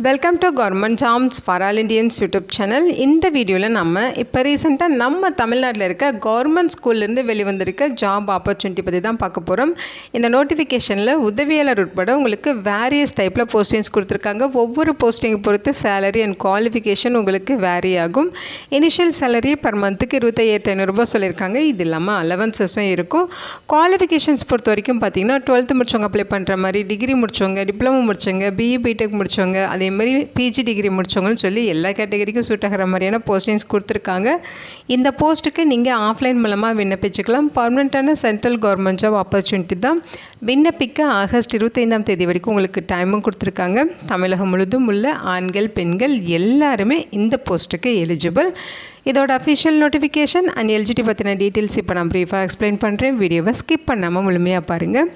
Welcome to government jobs for all Indians YouTube channel. இந்த வீடியோவில் நம்ம இப்போ ரீசெண்டாக நம்ம தமிழ்நாட்டில் இருக்க கவர்மெண்ட் ஸ்கூல்லேருந்து வெளிவந்திருக்க ஜாப் ஆப்பர்ச்சுனிட்டி பற்றி தான் பார்க்க போகிறோம். இந்த நோட்டிஃபிகேஷனில் உதவியாளர் உட்பட உங்களுக்கு வேரியஸ் டைப்பில் போஸ்டிங்ஸ் கொடுத்துருக்காங்க. ஒவ்வொரு போஸ்டிங்கை பொறுத்து சேலரி அண்ட் குவாலிஃபிகேஷன் உங்களுக்கு வேரி ஆகும். இனிஷியல் சேலரி பர் மந்த்துக்கு 25,500 சொல்லியிருக்காங்க. இது இல்லாமல் அலவன்சஸும் இருக்கும். குவாலிஃபிகேஷன்ஸ் பொறுத்த வரைக்கும் பார்த்தீங்கன்னா 12th முடிச்சவங்க அப்ளை பண்ணுற மாதிரி, டிகிரி முடித்தவங்க, டிப்ளமோ முடித்தவங்க, பிஇ பிடெக் முடித்தவங்க, அதே மாதிரி பிஜி டிகிரி முடித்தவங்கன்னு சொல்லி எல்லா கேட்டகரிக்கும் சூட் ஆகிற மாதிரியான போஸ்டிங்ஸ் கொடுத்துருக்காங்க. இந்த போஸ்ட்டுக்கு நீங்கள் ஆஃப்லைன் மூலமாக விண்ணப்பிச்சுக்கலாம். பர்மனெண்ட்டான சென்ட்ரல் கவர்மெண்ட் ஜாப் ஆப்பர்ச்சுனிட்டி தான். விண்ணப்பிக்க ஆகஸ்ட் 25ஆம் தேதி வரைக்கும் உங்களுக்கு டைமும் கொடுத்துருக்காங்க. தமிழகம் முழுதும் உள்ள ஆண்கள் பெண்கள் எல்லாருமே இந்த போஸ்ட்டுக்கு எலிஜிபிள். இதோட அஃபிஷியல் நோட்டிஃபிகேஷன் அண்ட் எலிஜிபிலிட்டி பற்றின டீட்டெயில்ஸ் இப்போ நான் ப்ரீஃபாக எக்ஸ்பிளைன் பண்ணுறேன். வீடியோவை ஸ்கிப் பண்ணாமல் முழுமையாக பாருங்கள்.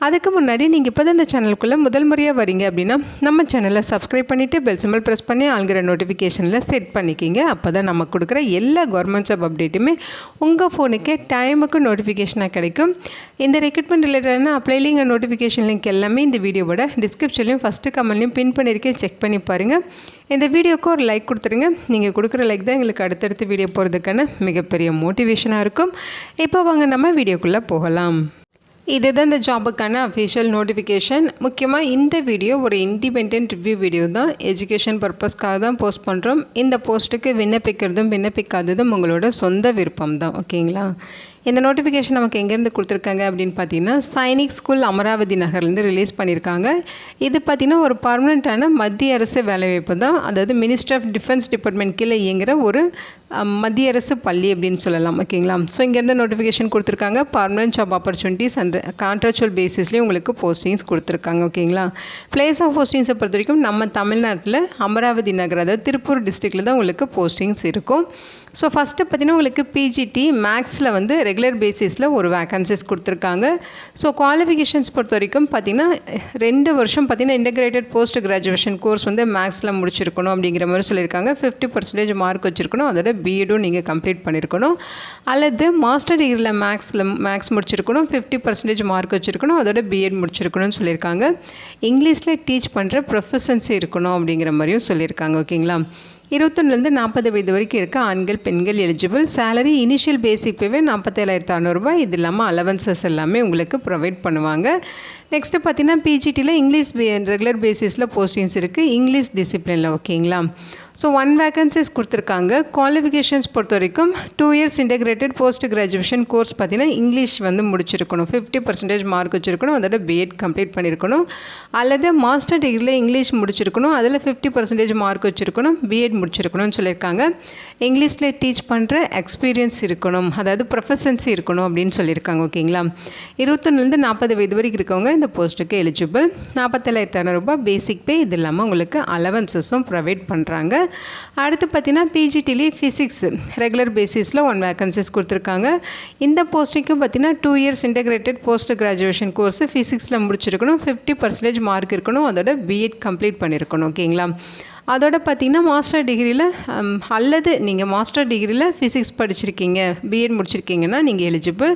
அதுக்கு முன்னாடி நீங்கள் இப்போ தான் இந்த சேனலுக்குள்ளே முதல் முறையாக வரீங்க அப்படின்னா நம்ம சேனலை சப்ஸ்கிரைப் பண்ணிவிட்டு பெல் சிம்பல் ப்ரெஸ் பண்ணி ஆளுங்கிற நோட்டிஃபிகேஷனில் செட் பண்ணிக்கிங்க. அப்போ தான் நம்ம கொடுக்குற எல்லா கவர்மெண்ட் ஜாப் அப்டேட்டுமே உங்கள் ஃபோனுக்கே டைமுக்கு நோட்டிஃபிகேஷனாக கிடைக்கும். இந்த ரெக்ரூட்மெண்ட் ரிலேட்டடான apply link and notification link எல்லாமே இந்த வீடியோவோட டிஸ்கிரிப்ஷன்லையும் ஃபஸ்ட்டு கமெண்ட்லையும் பின் பண்ணியிருக்கேன். செக் பண்ணி பாருங்கள். இந்த வீடியோவுக்கு ஒரு லைக் கொடுத்துருங்க. நீங்கள் கொடுக்குற லைக் தான் எங்களுக்கு அடுத்தடுத்து வீடியோ போகிறதுக்கான மிகப்பெரிய மோட்டிவேஷனாக இருக்கும். இப்போ வாங்க நம்ம வீடியோக்குள்ளே போகலாம். இதுதான் இந்த ஜாபுக்கான அஃபிஷியல் நோட்டிஃபிகேஷன். முக்கியமாக இந்த வீடியோ ஒரு இண்டிபெண்டன்ட் ரிவ்யூ வீடியோ தான். எஜுகேஷன் பர்பஸ்க்காக தான் போஸ்ட் பண்ணுறோம். இந்த போஸ்ட்டுக்கு விண்ணப்பிக்கிறதும் விண்ணப்பிக்காததும் உங்களோட சொந்த விருப்பம் தான். ஓகேங்களா? இந்த நோட்டிஃபிகேஷன் நமக்கு எங்கேருந்து கொடுத்துருக்காங்க அப்படின்னு பார்த்தீங்கன்னா சைனிக் ஸ்கூல் அமராவதி நகர்லேருந்து ரிலீஸ் பண்ணியிருக்காங்க. இது பார்த்திங்கன்னா ஒரு பர்மனெண்ட்டான மத்திய அரசு வேலைவாய்ப்பு தான். அதாவது மினிஸ்ட்ரி ஆஃப் டிஃபென்ஸ் டிபார்ட்மெண்ட் கீழே இயங்குகிற ஒரு மத்திய அரசு பள்ளி அப்படின்னு சொல்லலாம். ஓகேங்களா? ஸோ இங்கேருந்து நோட்டிஃபிகேஷன் கொடுத்துருக்காங்க. Permanent job opportunities and contractual பேசிஸ்லேயும் உங்களுக்கு போஸ்டிங்ஸ் கொடுத்துருக்காங்க. ஓகேங்களா? பிளேஸ் ஆஃப் போஸ்டிங்ஸை பொறுத்த வரைக்கும் நம்ம தமிழ்நாட்டில் அமராவதி நகர், அதாவது திருப்பூர் டிஸ்ட்ரிக்டில் தான் உங்களுக்கு போஸ்டிங்ஸ் இருக்கும். ஸோ ஃபஸ்ட்டு பார்த்திங்கன்னா உங்களுக்கு பிஜிடி மேக்ஸில் வந்து ரெகுலர் பேசிஸில் ஒரு வேக்கன்சிஸ் கொடுத்துருக்காங்க. ஸோ குவாலிஃபிகேஷன்ஸ் பொறுத்த வரைக்கும் பார்த்திங்கன்னா 2 வருஷம் பார்த்திங்கன்னா இன்டெகிரேட்டட் போஸ்ட் கிராஜுவேஷன் கோர்ஸ் வந்து மேக்ஸில் முடிச்சிருக்கணும் அப்படிங்கிற மாதிரி சொல்லியிருக்காங்க. 50% மார்க் வச்சுருக்கணும். அதோட பிஎடும் நீங்கள் கம்ப்ளீட் பண்ணியிருக்கணும். அல்லது மாஸ்டர் டிகிரியில் மேக்ஸ் முடிச்சிருக்கணும். 50% மார்க் வச்சுருக்கணும். அதோட பிஎட் முடிச்சிருக்கணும்னு சொல்லியிருக்காங்க. இங்கிலீஷில் டீச் பண்ணுற ப்ரொஃபஷன்சி இருக்கணும் அப்படிங்கிற மாதிரியும் சொல்லியிருக்காங்க. ஓகேங்களா? 21லேருந்து 40 வயது வரைக்கும் இருக்க ஆண்கள் பெண்கள் எலிஜிபிள். சேலரி இனிஷியல் பேசிக் பேவே 47,600. இது இல்லாமல் அலவன்சஸ் எல்லாமே உங்களுக்கு ப்ரொவைட் பண்ணுவாங்க. நெக்ஸ்ட்டு பார்த்தீங்கன்னா பிஜிடியில் இங்கிலீஷ் ரெகுலர் பேசிஸில் போஸ்டிங்ஸ் இருக்குது, இங்கிலீஷ் டிசிப்ளினில். ஓகேங்களா? ஸோ 1 வேக்கன்சிஸ் கொடுத்துருக்காங்க. குவாலிஃபிகேஷன்ஸ் பொறுத்த வரைக்கும் 2 years integrated post graduation course பார்த்தீங்கன்னா இங்கிலீஷ் வந்து முடிச்சிருக்கணும். 50% மார்க் வச்சுருக்கணும். அதோட பிஎட் கம்ப்ளீட் பண்ணியிருக்கணும். அல்லது மாஸ்டர் டிகிரியில் இங்கிலீஷ் முடிச்சிருக்கணும். அதில் 50% மார்க் வச்சுருக்கணும். பிஎட் முடிச்சிருக்கணும்னு சொல்லியிருக்காங்க. இங்கிலீஷில் டீச் பண்ணுற எக்ஸ்பீரியன்ஸ் இருக்கணும். அதாவது ப்ரொஃபஷன்சி இருக்கணும் அப்படின்னு சொல்லியிருக்காங்க. ஓகேங்களா? 21லேருந்து 40 வயது வரைக்கும் இருக்கவங்க இந்த போஸ்ட்டுக்கு எலிஜிபிள். 47,600 பேசிக் பே. இது இல்லாமல் உங்களுக்கு அலவன்சஸும் ப்ரொவைட் பண்ணுறாங்க. அடுத்து பார்த்தீங்கன்னா பிஜிடிலி ஃபிசிக்ஸ் ரெகுலர் பேசிஸில் 1 வேக்கன்சிஸ் கொடுத்துருக்காங்க. இந்த போஸ்ட்டுக்கும் பார்த்தீங்கன்னா 2 years integrated post graduation course ஃபிசிக்ஸில் முடிச்சிருக்கணும். 50% மார்க் இருக்கணும். அதோட பிஎட் கம்ப்ளீட் பண்ணியிருக்கணும். ஓகேங்களா? அதோட பார்த்திங்கன்னா மாஸ்டர் டிகிரியில் அல்லது நீங்கள் மாஸ்டர் டிகிரியில் ஃபிசிக்ஸ் படிச்சிருக்கீங்க, பிஎட் முடிச்சிருக்கீங்கன்னா நீங்கள் எலிஜிபிள்.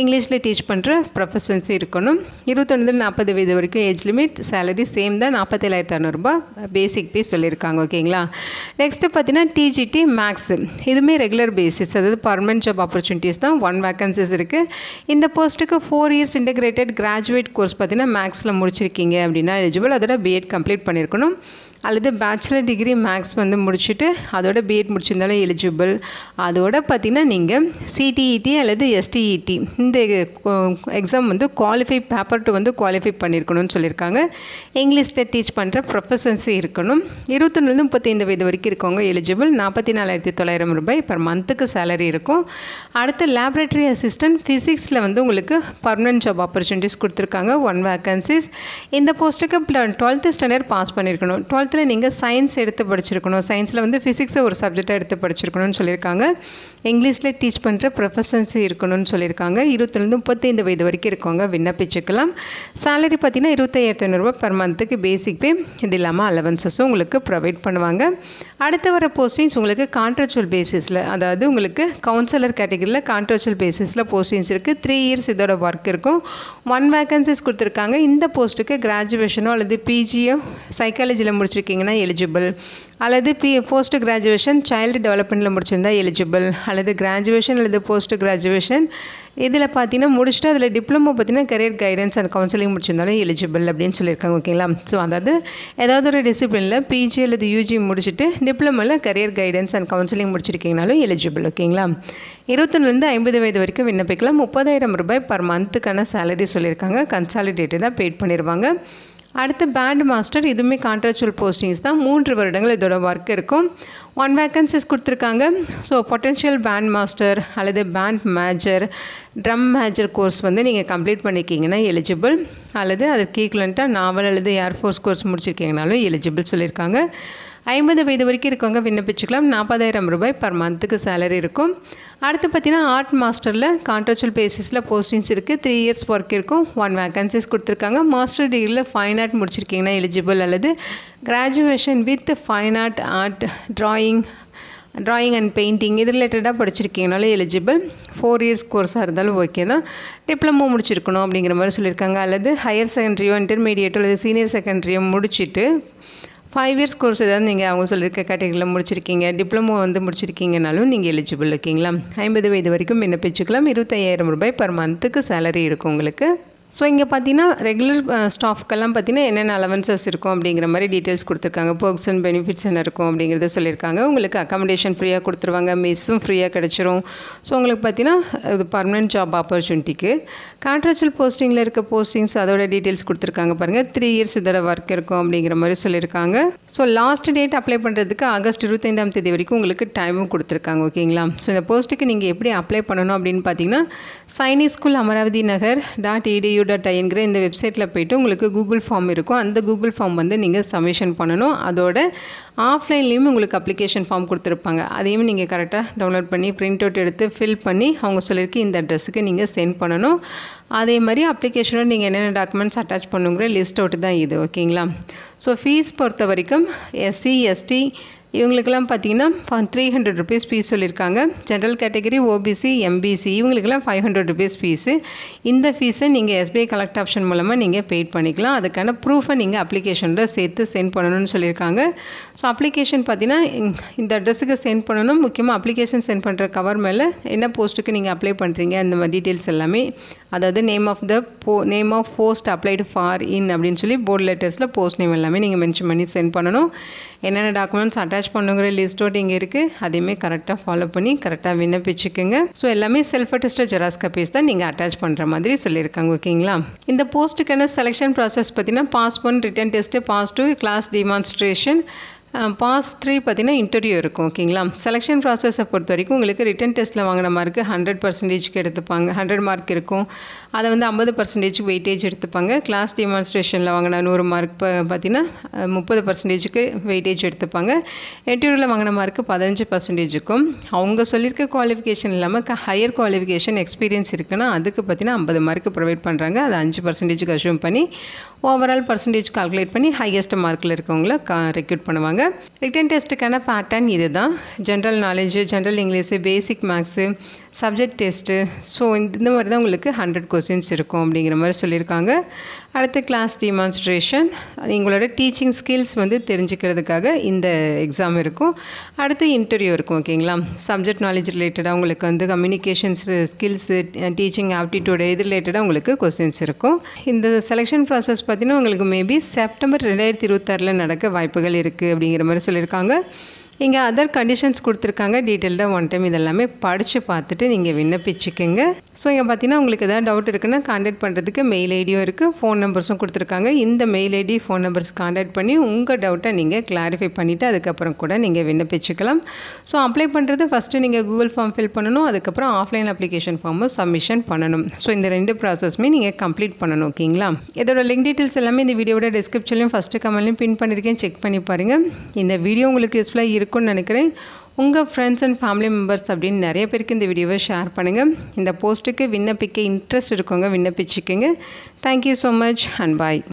இங்கிலீஷில் டீச் பண்ணுற ப்ரொஃபஷன்ஸி இருக்கணும். 21-40 வயது வரைக்கும் ஏஜ் லிமிட். சேலரி சேம் தான், 47,600 பேசிக் பே சொல்லியிருக்காங்க. ஓகேங்களா? நெக்ஸ்ட்டு பார்த்தீங்கன்னா டிஜிடி மேக்ஸ். இதுவுமே ரெகுலர் பேசிஸ், அதாவது பர்மனெண்ட் ஜாப் ஆப்பர்ச்சுனிட்டிஸ் தான். 1 வேக்கன்சிஸ் இருக்குது. இந்த போஸ்ட்டுக்கு 4 இயர்ஸ் இன்டெகிரேட்டட் கிராஜுவேட் கோர்ஸ் பார்த்தீங்கன்னா மேக்ஸில் முடிச்சிருக்கீங்க அப்படின்னா எலிஜிபிள். அதோட பிஎட் கம்ப்ளீட் பண்ணியிருக்கணும். அல்லது பேச்சுலர் டிகிரி மேக்ஸ் வந்து முடிச்சுட்டு அதோட பிஎட் முடிச்சிருந்தாலும் எலிஜிபிள். அதோட பார்த்திங்கன்னா நீங்கள் சிடிஇடி அல்லது எஸ்டிஇடி இந்த எக்ஸாம் வந்து குவாலிஃபை பேப்பர் 2 வந்து குவாலிஃபை பண்ணியிருக்கணும்னு சொல்லியிருக்காங்க. இங்கிலீஷில் டீச் பண்ணுற ப்ரொஃபஷன்ஸி இருக்கணும். 21லேருந்து 35 வயது வரைக்கும் இருக்கவங்க எலிஜிபிள். 44,900 பர் மந்த்துக்கு சேலரி இருக்கும். அடுத்து லேபரேட்டரி அசிஸ்டன்ட் ஃபிசிக்ஸில் வந்து உங்களுக்கு பர்மனெண்ட் ஜாப் ஆப்பர்ச்சுனிட்டிஸ் கொடுத்துருக்காங்க. 1 வேக்கன்சிஸ். இந்த போஸ்ட்டுக்கு 12th ஸ்டாண்டர்ட் பாஸ் பண்ணியிருக்கணும். 12th நீங்கள் சயின்ஸ் எடுத்து படிச்சிருக்கணும். சயின்ஸில் வந்து ஃபிசிக்ஸை ஒரு சப்ஜெக்டாக எடுத்து படிச்சிருக்கணும்னு சொல்லியிருக்காங்க. இங்கிலீஷில் டீச் பண்ணுற ப்ரொஃபஷன்ஸி இருக்கணும்னு சொல்லியிருக்காங்க. 20லேருந்து 35 வயது வரைக்கும் இருக்கவங்க விண்ணப்பிச்சுக்கலாம். சேலரி பார்த்தீங்கன்னா 25,500 பர் மந்த்துக்கு பேசிக் பே, இது இல்லாமல் அலவன்சஸும் உங்களுக்கு ப்ரொவைட் பண்ணுவாங்க. அடுத்து வர போஸ்டிங்ஸ் உங்களுக்கு கான்ட்ராக்சுவல் பேசிஸில், அதாவது உங்களுக்கு கவுன்சிலர் கேட்டகரியில் கான்ட்ராக்சுவல் பேசிஸில் போஸ்டிங்ஸ் இருக்குது. 3 இயர்ஸ் இதோட ஒர்க் இருக்கும். 1 வேகன்சிஸ் கொடுத்துருக்காங்க. இந்த போஸ்ட்டுக்கு கிராஜுவேஷனோ அல்லது பிஜியோ சைக்காலஜியில் முடிச்சிருக்கீங்கன்னா எலிஜிபிள், அல்லது போஸ்ட் கிராஜுவேஷன் சைல்டு டெவலப்மெண்ட்டில் முடிச்சிருந்தா எலிஜிபிள், அல்லது கிராஜுவேஷன் அல்லது போஸ்ட் கிராஜுவேஷன் இதில் பார்த்தீங்கன்னா முடிச்சுட்டு அதில் டிப்ளமோ பார்த்தீங்கன்னா கரியர் கைடன்ஸ் அண்ட் கவுன்சிலிங் முடிச்சிருந்தாலும் எலிஜிபிள் அப்படின்னு சொல்லியிருக்காங்க. ஓகேங்களா? ஸோ அதாவது ஏதாவது ஒரு டிசிப்ளினில் பிஜி அல்லது யூஜி முடிச்சுட்டு டிப்ளமோவில் கரியர் கைடன்ஸ் அண்ட் கவுன்சிலிங் முடிச்சிருக்கீங்கனாலும் எலிஜிபிள். ஓகேங்களா? 21லேருந்து 50 வயது வரைக்கும் விண்ணப்பிக்கலாம். 30,000 ரூபாய் பர் மந்த்துக்கான சேலரி சொல்லியிருக்காங்க. கன்சாலிடேட்டடாக பெய்ட் பண்ணிடுவாங்க. அடுத்து பேண்ட் மாஸ்டர், இதுவுமே கான்ட்ராக்சுவல் போஸ்டிங்ஸ் தான். 3 வருடங்கள் இதோட ஒர்க் இருக்கும். 1 வேக்கன்சிஸ் கொடுத்துருக்காங்க. ஸோ பொட்டென்ஷியல் பேண்ட் மாஸ்டர் அல்லது band major, drum major course வந்து நீங்கள் கம்ப்ளீட் பண்ணிக்கிங்கன்னா எலிஜிபிள், அல்லது அதுக்கு ஈக்குவலண்ட்டாக நாவல் அல்லது ஏர்ஃபோர்ஸ் கோர்ஸ் முடிச்சிருக்கீங்கனாலும் எலிஜிபிள் சொல்லியிருக்காங்க. 50 வயது வரைக்கும் இருக்கவங்க விண்ணப்பிச்சுக்கலாம். 40,000 ரூபாய் பர் மந்த்துக்கு சேலரி இருக்கும். அடுத்து பார்த்தீங்கன்னா ஆர்ட் மாஸ்டரில் கான்ட்ராக்சுவல் பேசிஸில் போஸ்டிங்ஸ் இருக்குது. 3 இயர்ஸ் ஒர்க் இருக்கும். 1 வேக்கன்சிஸ் கொடுத்துருக்காங்க. மாஸ்டர் டிகிரியில் ஃபைன் ஆர்ட் முடிச்சிருக்கீங்கன்னா எலிஜிபிள், அல்லது graduation with fine art drawing and painting இது ரிலேட்டடாக படிச்சிருக்கீங்கனாலும் எலிஜிபிள். 4 இயர்ஸ் கோர்ஸாக இருந்தாலும் ஓகே தான். டிப்ளமோ முடிச்சிருக்கணும் அப்படிங்கிற மாதிரி சொல்லியிருக்காங்க. அல்லது ஹையர் செகண்டரியோ இன்டர்மீடியேட்டோ அல்லது சீனியர் செகண்டரியோ முடிச்சுட்டு 5 இயர்ஸ் கோர்ஸ் ஏதாவது நீங்கள் அவங்க சொல்லியிருக்க கேட்டகரியில் முடிச்சிருக்கீங்க, டிப்ளமோ வந்து முடிச்சிருக்கீங்கனாலும் நீங்கள் எலிஜிபிள். ஓகேங்களா? 50 வயது வரைக்கும் விண்ணப்பிச்சுக்கலாம். 25,000 ரூபாய் பர் மந்த்துக்கு சேலரி இருக்கும் உங்களுக்கு. ஸோ இங்கே பார்த்தீங்கன்னா ரெகுலர் ஸ்டாஃப்க்கெல்லாம் பார்த்தீங்கன்னா என்னென்ன அலவன்சஸ் இருக்கும் அப்படிங்கிற மாதிரி டீட்டெயில்ஸ் கொடுத்துருக்காங்க. பர்க்ஸ் அண்ட் பெனிஃபிட்ஸ் என்ன இருக்கும் அப்படிங்கிறத சொல்லியிருக்காங்க. உங்களுக்கு அக்காமடேஷன் ஃப்ரீயாக கொடுத்துருவாங்க, மெஸ்ஸும் ஃப்ரீயாக கிடச்சிரும். ஸோ உங்களுக்கு பார்த்தீங்கன்னா இது பர்மனெண்ட் ஜாப் ஆப்பர்ச்சுனிட்டிக்கு. கான்ட்ராக்சுவல் போஸ்டிங்கில் இருக்க போஸ்டிங்ஸ் அதோட டீட்டெயில்ஸ் கொடுத்துருக்காங்க பாருங்கள். 3 இயர்ஸ் இதோட ஒர்க் இருக்கும் அப்படிங்கிற மாதிரி சொல்லியிருக்காங்க. ஸோ லாஸ்ட் டேட் அப்ளை பண்ணுறதுக்கு ஆகஸ்ட் 25ஆம் தேதி வரைக்கும் உங்களுக்கு டைமும் கொடுத்துருக்காங்க. ஓகேங்களா? ஸோ இந்த போஸ்ட்டுக்கு நீங்கள் எப்படி அப்ளை பண்ணணும் அப்படின்னு பார்த்தீங்கன்னா சைனிக் ஸ்கூல் அமராவதி நகர் .edu.inங்கிற இந்த வெப்சைட்டில் போய்ட்டு உங்களுக்கு கூகுள் ஃபார்ம் இருக்கும். அந்த கூகுள் ஃபார்ம் வந்து நீங்கள் சப்மிஷன் பண்ணணும். அதோட ஆஃப்லைன்லேயும் உங்களுக்கு அப்ளிகேஷன் ஃபார்ம் கொடுத்துருப்பாங்க. அதையும் நீங்கள் கரெக்டாக டவுன்லோட் பண்ணி பிரிண்ட் அவுட் எடுத்து ஃபில் பண்ணி அவங்க சொல்லியிருக்க இந்த அட்ரஸுக்கு நீங்கள் சென்ட் பண்ணணும். அதே மாதிரி அப்ளிகேஷனோட நீங்கள் என்னென்ன டாக்குமெண்ட்ஸ் அட்டாச் பண்ணுங்கிற லிஸ்ட் அவுட் தான் இது. ஓகேங்களா? ஸோ ஃபீஸ் பொறுத்த வரைக்கும் எஸ்சி எஸ்டி இவங்களுக்கெல்லாம் பார்த்தீங்கன்னா 300 ருபீஸ் ஃபீஸ் சொல்லியிருக்காங்க. ஜென்ரல் கேட்டகரி, ஓபிசி, எம்பிசி இவங்களுக்கெல்லாம் 500 ருபீஸ் ஃபீஸு. இந்த ஃபீஸை நீங்கள் எஸ்பிஐ கலெக்ட் ஆப்ஷன் மூலமாக நீங்கள் பெய்ட் பண்ணிக்கலாம். அதுக்கான ப்ரூஃபை நீங்கள் அப்ளிகேஷனில் சேர்த்து சென்ட் பண்ணணும்னு சொல்லியிருக்காங்க. ஸோ அப்ளிகேஷன் பார்த்தீங்கன்னா இந்த அட்ரஸுக்கு சென்ட் பண்ணணும். முக்கியமாக அப்ளிகேஷன் சென்ட் பண்ணுற கவர் மேலே என்ன போஸ்ட்டுக்கு நீங்கள் அப்ளை பண்ணுறீங்க அந்த மாதிரி டீட்டெயில்ஸ் எல்லாமே, அதாவது name of post applied for in அப்படின்னு சொல்லி போர்டு லெட்டர்ஸில் போஸ்ட் நேம் எல்லாமே நீங்கள் மென்ஷன் பண்ணி சென்ட் பண்ணணும். என்னென்ன டாக்குமெண்ட்ஸ் அட்டாச் பண்ணுங்கிற லிஸ்ட் அவுட் இங்கே இருக்குது. அதையுமே கரெக்டாக ஃபாலோ பண்ணி கரெக்டாக விண்ணப்பிச்சுக்குங்க. ஸோ எல்லாமே செல்ஃப் அட்டஸ்டட் ஜெராக்ஸ் காப்பீஸ் தான் நீங்கள் அட்டாச் பண்ணுற மாதிரி சொல்லியிருக்காங்க. ஓகேங்களா? இந்த போஸ்ட்டுக்கான செலெக்ஷன் ப்ராசஸ் பார்த்தீங்கன்னா phase 1 written test, phase 2 class demonstration, phase 3 பார்த்தீங்கன்னா இன்டர்வியூ இருக்கும். ஓகேங்களா? செலெக்ஷன் ப்ராசஸை பொறுத்த வரைக்கும் உங்களுக்கு ரிட்டன் டெஸ்ட்டில் வாங்கின மார்க்கு 100% எடுத்துப்பாங்க. 100 மார்க் இருக்கும். அதை வந்து 50% வெயிட்டேஜ் எடுத்துப்பாங்க. கிளாஸ் டெமான்ஸ்ட்ரேஷனில் வாங்கின 100 மார்க் பார்த்தீங்கன்னா 30%க்கு வெயிட்டேஜ் எடுத்துப்பாங்க. இன்டர்வியூவில் வாங்கின மார்க்கு 15%க்கும். அவங்க சொல்லியிருக்க குவாலிஃபிகேஷன் இல்லாமல் ஹையர் குவாலிஃபிகேஷன் எக்ஸ்பீரியன்ஸ் இருக்குன்னா அதுக்கு பார்த்தீங்கன்னா 50 மார்க்கு ப்ரொவைட் பண்ணுறாங்க. அது 5%க்கு அஷ்யூம் பண்ணி ஓவரால் பர்சன்டேஜ் கால்குலேட் பண்ணி ஹையஸ்ட் மார்க்கில் இருக்கவங்கள ரெக்ரூட் பண்ணுவாங்க. ரிட்டன் டெஸ்ட்டுக்கான பேட்டர்ன் இது தான். ஜென்ரல் நாலேஜு, ஜென்ரல் இங்கிலீஷு, பேசிக் மேக்ஸு, சப்ஜெக்ட் டெஸ்ட்டு. ஸோ இந்த மாதிரி தான் உங்களுக்கு 100 கொஸ்டின்ஸ் இருக்கும் அப்படிங்கிற மாதிரி சொல்லியிருக்காங்க. அடுத்து கிளாஸ் டெமான்ஸ்ட்ரேஷன், உங்களோட டீச்சிங் ஸ்கில்ஸ் வந்து தெரிஞ்சுக்கிறதுக்காக இந்த எக்ஸாம் இருக்கும். அடுத்து இன்டர்வியூ இருக்கும். ஓகேங்களா? சப்ஜெக்ட் நாலேஜ் ரிலேட்டடாக உங்களுக்கு வந்து கம்யூனிகேஷன்ஸ் ஸ்கில்ஸு, டீச்சிங் ஆப்டிடியூடு இது ரிலேட்டடாக உங்களுக்கு கொஸ்டின்ஸ் இருக்கும். இந்த செலெக்ஷன் ப்ராசஸ் பார்த்தீங்கன்னா உங்களுக்கு மேபி செப்டம்பர் 2026 நடக்க வாய்ப்புகள் இருக்குது அப்படிங்கிற மாதிரி சொல்லியிருக்காங்க. இங்கே அதர் கண்டிஷன்ஸ் கொடுத்துருக்காங்க. டீட்டெயில்டாக ஒன் டைம் இதெல்லாமே படித்து பார்த்துட்டு நீங்கள் விண்ணப்பிச்சுக்கோங்க. ஸோ இங்கே பார்த்தீங்கன்னா உங்களுக்கு எதாவது டவுட் இருக்குன்னா கான்டாக்ட் பண்ணுறதுக்கு மெயில் ஐடியும் இருக்குது, ஃபோன் நம்பர்ஸும் கொடுத்துருக்காங்க. இந்த mail ID, phone numbers contact பண்ணி உங்கள் டவுட்டை நீங்கள் கிளாரிஃபை பண்ணிவிட்டு அதுக்கப்புறம் கூட நீங்கள் விண்ணப்பிச்சுக்கலாம். ஸோ அப்ளை பண்ணுறது ஃபஸ்ட்டு நீங்கள் கூகுள் ஃபார்ம் ஃபில் பண்ணணும். அதுக்கப்புறம் ஆஃப்லைன் அப்ளிகேஷன் ஃபார்மும் சப்மிஷன் பண்ணணும். ஸோ இந்த 2 ப்ராசஸுமே நீங்கள் கம்ப்ளீட் பண்ணணும். ஓகேங்களா? இதோட லிங்க் டீட்டெயில்ஸ் எல்லாமே இந்த வீடியோட டிஸ்கிரிப்ஷன்லையும் ஃபஸ்ட்டு கமெண்ட்லையும் பின் பண்ணியிருக்கேன். செக் பண்ணி பாருங்கள். இந்த வீடியோ உங்களுக்கு யூஸ்ஃபுல்லாக இருக்கும்னு நினைக்கிறேன். உங்கள் ஃப்ரெண்ட்ஸ் அண்ட் ஃபேமிலி மெம்பர்ஸ் அப்படின்னு நிறைய பேருக்கு இந்த வீடியோவை ஷேர் பண்ணுங்கள். இந்த போஸ்ட்டுக்கு விண்ணப்பிக்க இன்ட்ரெஸ்ட் இருக்கவங்க விண்ணப்பிச்சுக்கோங்க. Thank you so much and bye.